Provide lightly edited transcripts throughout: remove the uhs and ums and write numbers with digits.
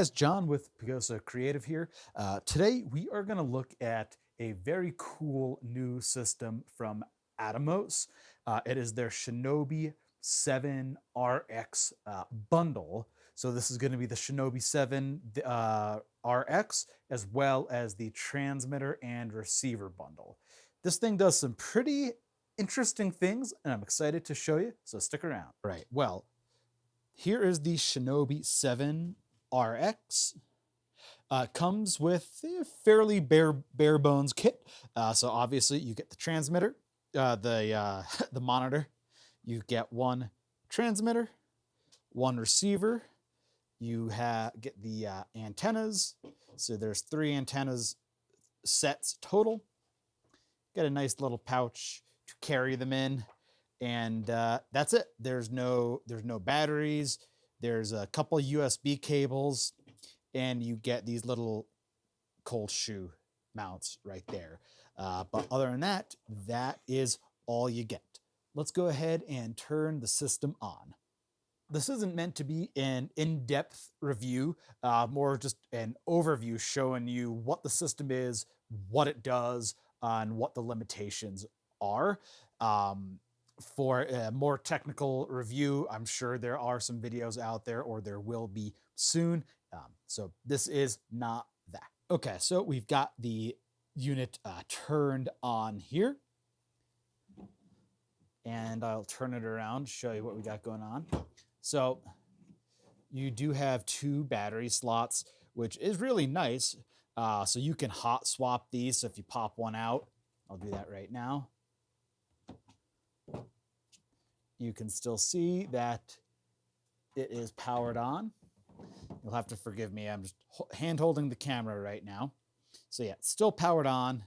As John with Pagosa Creative here. Today we are going to look at a very cool new system from Atomos. It is their Shinobi 7RX bundle. So this is going to be the Shinobi 7RX as well as the transmitter and receiver bundle. This thing does some pretty interesting things, and I'm excited to show you, so stick around. Right, well, here is the Shinobi 7RX. Comes with a fairly bare bones kit. So obviously you get the transmitter, the monitor. You get one transmitter, one receiver. You get the antennas. So there's 3 antennas sets total. Get a nice little pouch to carry them in, and that's it. There's no batteries. There's a couple USB cables, and you get these little cold shoe mounts right there. But other than that, that is all you get. Let's go ahead and turn the system on. This isn't meant to be an in-depth review, more just an overview showing you what the system is, what it does, and what the limitations are. For a more technical review, I'm sure there are some videos out there, or there will be soon. So this is not that. Okay, so we've got the unit turned on here. And I'll turn it around, show you what we got going on. So you do have 2 battery slots, which is really nice. So you can hot swap these. So if you pop one out, I'll do that right now. You can still see that it is powered on. You'll have to forgive me. I'm just hand holding the camera right now. So yeah, it's still powered on.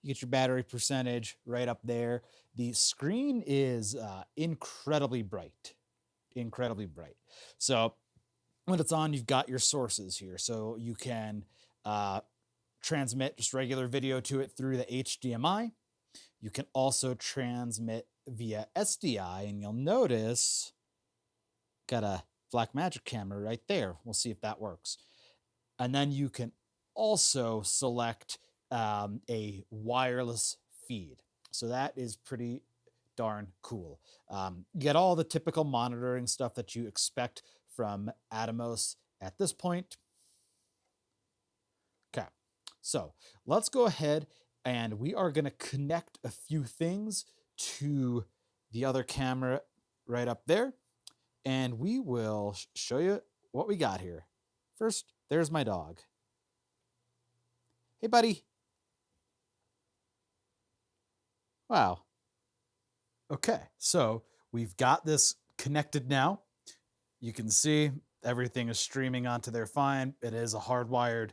You get your battery percentage right up there. The screen is incredibly bright. Incredibly bright. So when it's on, you've got your sources here. So you can transmit just regular video to it through the HDMI. You can also transmit via SDI, and you'll notice got a Blackmagic camera right there. We'll see if that works. And then you can also select a wireless feed. So that is pretty darn cool. You get all the typical monitoring stuff that you expect from Atomos at this point. Okay, so let's go ahead and we are going to connect a few things to the other camera right up there, and we will show you what we got here. First, there's my dog. Hey, buddy. Wow. Okay, so we've got this connected now. You can see everything is streaming onto there fine. It is a hardwired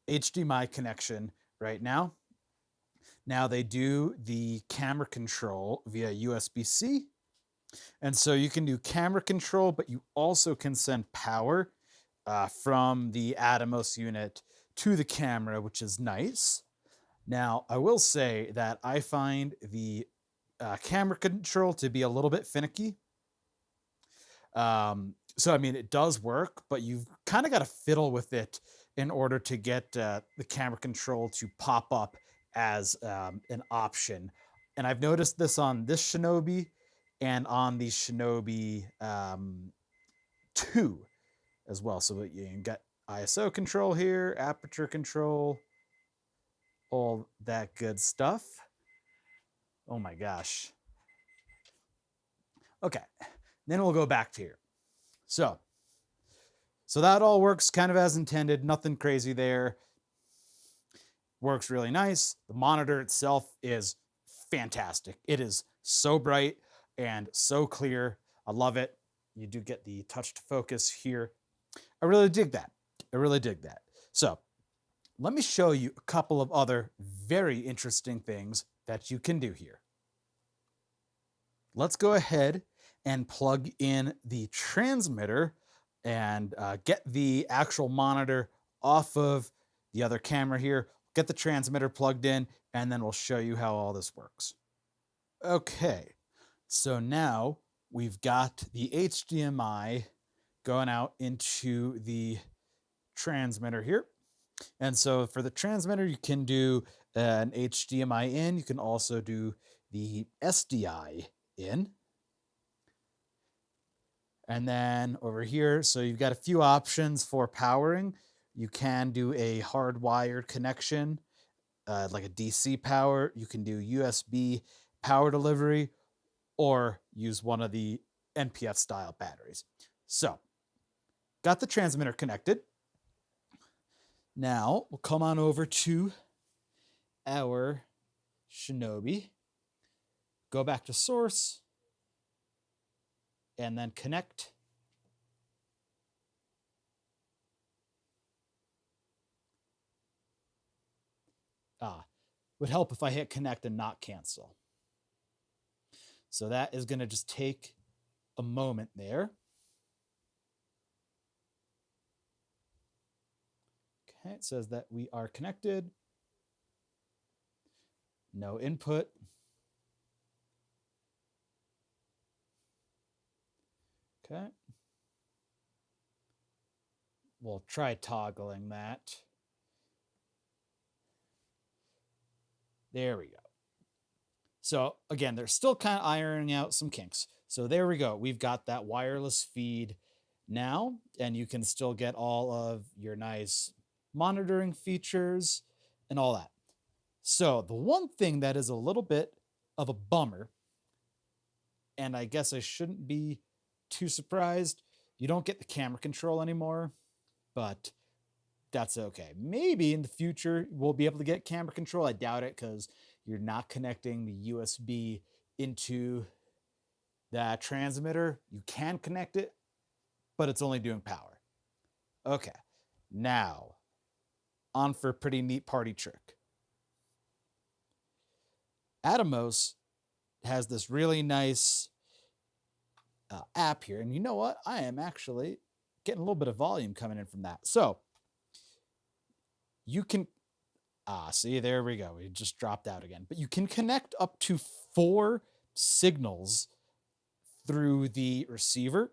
HDMI connection right now. Now they do the camera control via USB-C. And so you can do camera control, but you also can send power from the Atomos unit to the camera, which is nice. Now, I will say that I find the camera control to be a little bit finicky. So, I mean, it does work, but you've kind of got to fiddle with it in order to get the camera control to pop up as an option. And I've noticed this on this Shinobi and on the Shinobi 2 as well. So you can get ISO control here, aperture control, all that good stuff. Oh my gosh. Okay, then we'll go back to here. So that all works kind of as intended. Nothing crazy there. Works really nice. The monitor itself is fantastic. It is so bright and so clear. I love it. You do get the touch to focus here. I really dig that. I really dig that. So let me show you a couple of other very interesting things that you can do here. Let's go ahead and plug in the transmitter and get the actual monitor off of the other camera here. Get the transmitter plugged in, and then we'll show you how all this works. Okay, so now we've got the HDMI going out into the transmitter here. And so for the transmitter, you can do an HDMI in. You can also do the SDI in. And then over here, so you've got a few options for powering. You can do a hardwired connection, like a DC power. You can do USB power delivery, or use one of the NPF style batteries. So, got the transmitter connected. Now, we'll come on over to our Shinobi, go back to source, and then connect. Would help if I hit connect and not cancel. So that is going to just take a moment there. Okay, it says that we are connected. No input. Okay. We'll try toggling that. There we go. So again, they're still kind of ironing out some kinks. So there we go. We've got that wireless feed now, and you can still get all of your nice monitoring features and all that. So the one thing that is a little bit of a bummer, and I guess I shouldn't be too surprised, you don't get the camera control anymore, but that's okay. Maybe in the future we'll be able to get camera control. I doubt it because you're not connecting the USB into that transmitter. You can connect it, but it's only doing power. Okay, now on for a pretty neat party trick. Atomos has this really nice app here, and you know what? I am actually getting a little bit of volume coming in from that. So you can, see, there we go. We just dropped out again. But you can connect up to 4 signals through the receiver.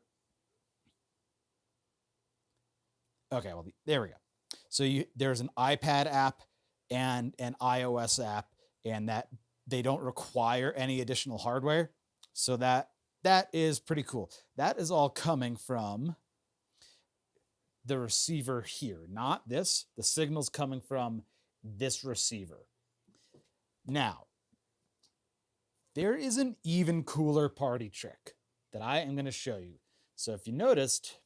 Okay, well, there we go. So there's an iPad app and an iOS app, and that they don't require any additional hardware. So that is pretty cool. That is all coming from the receiver here, not this. The signal's coming from this receiver. Now, there is an even cooler party trick that I am going to show you. So if you noticed,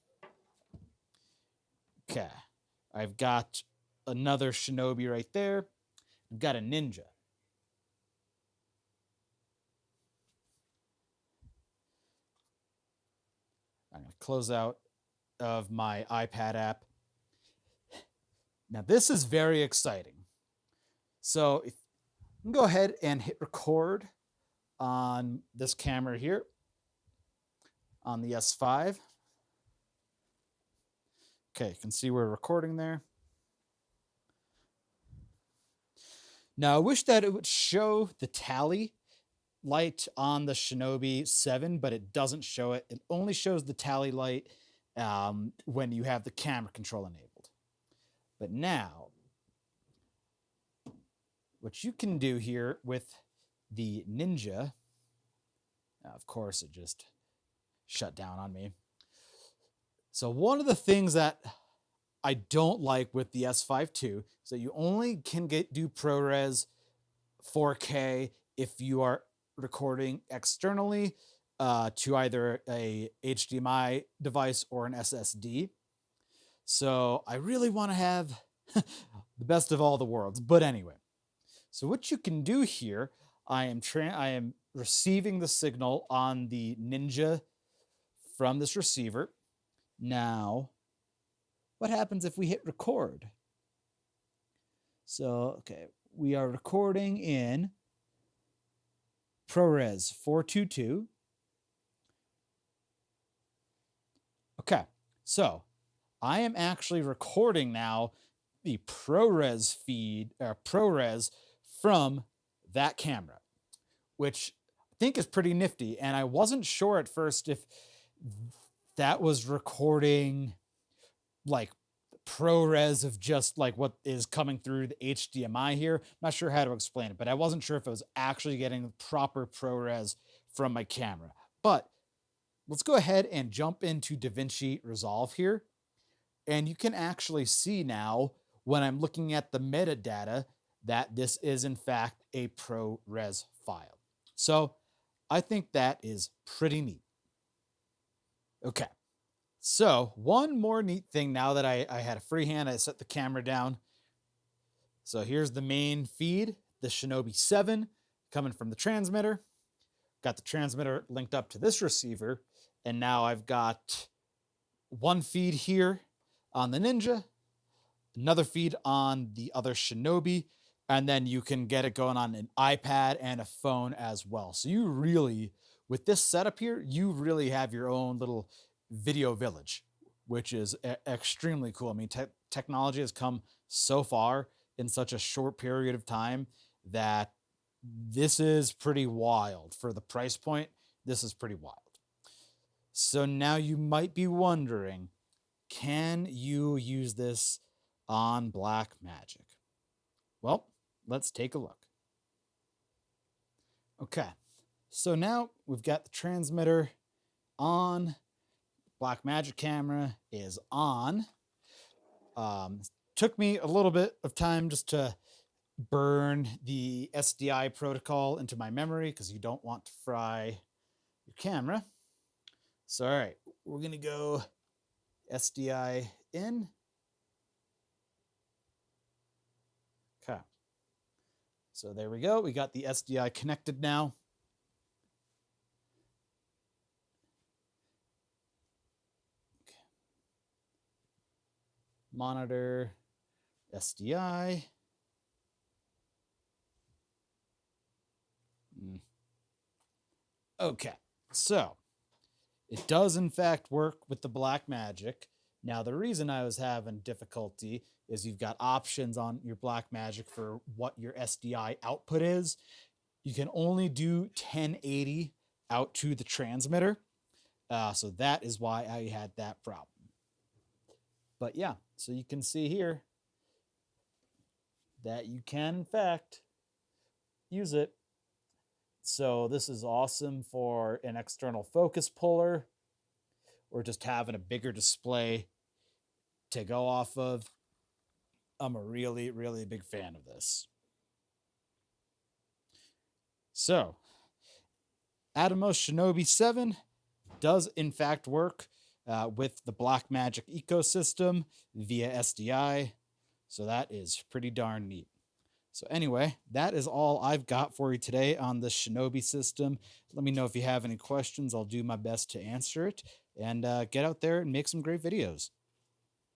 okay, I've got another Shinobi right there. I've got a Ninja. I'm going to close out of my iPad app. Now, this is very exciting. So if you can go ahead and hit record on this camera here on the S5. Okay, you can see we're recording there. Now, I wish that it would show the tally light on the Shinobi 7, but it doesn't show it. It only shows the tally light when you have the camera control enabled. But now, what you can do here with the Ninja, of course, it just shut down on me. So one of the things that I don't like with the S5 II is that you only can do ProRes 4K if you are recording externally to either a HDMI device or an SSD. So I really want to have the best of all the worlds. But anyway, so what you can do here, I am receiving the signal on the Ninja from this receiver. Now, what happens if we hit record? So, okay, we are recording in ProRes 422. Okay, so I am actually recording now the ProRes feed, or ProRes from that camera, which I think is pretty nifty. And I wasn't sure at first if that was recording like ProRes of just like what is coming through the HDMI here. I'm not sure how to explain it, but I wasn't sure if it was actually getting proper ProRes from my camera. But let's go ahead and jump into DaVinci Resolve here. And you can actually see now when I'm looking at the metadata that this is in fact a ProRes file. So I think that is pretty neat. Okay, so one more neat thing now that I had a free hand, I set the camera down. So here's the main feed, the Shinobi 7 coming from the transmitter. Got the transmitter linked up to this receiver, and now I've got one feed here on the Ninja, another feed on the other Shinobi, and then you can get it going on an iPad and a phone as well. So you really, with this setup here, you really have your own little video village, which is extremely cool. I mean, technology has come so far in such a short period of time that this is pretty wild. For the price point, this is pretty wild. So now you might be wondering, can you use this on Blackmagic? Well, let's take a look. Okay, so now we've got the transmitter on. Blackmagic camera is on. Took me a little bit of time just to burn the SDI protocol into my memory because you don't want to fry your camera. So, all right, we're going to go SDI in. Okay. So there we go. We got the SDI connected now. Okay. Monitor, SDI. Okay, so it does in fact work with the Blackmagic. Now, the reason I was having difficulty is you've got options on your Blackmagic for what your SDI output is. You can only do 1080 out to the transmitter. So that is why I had that problem. But yeah, so you can see here that you can in fact use it. So this is awesome for an external focus puller or just having a bigger display to go off of. I'm a really, really big fan of this. So Atomos Shinobi 7 does in fact work with the Blackmagic ecosystem via SDI. So that is pretty darn neat. So anyway, that is all I've got for you today on the Shinobi system. Let me know if you have any questions. I'll do my best to answer it. And get out there and make some great videos.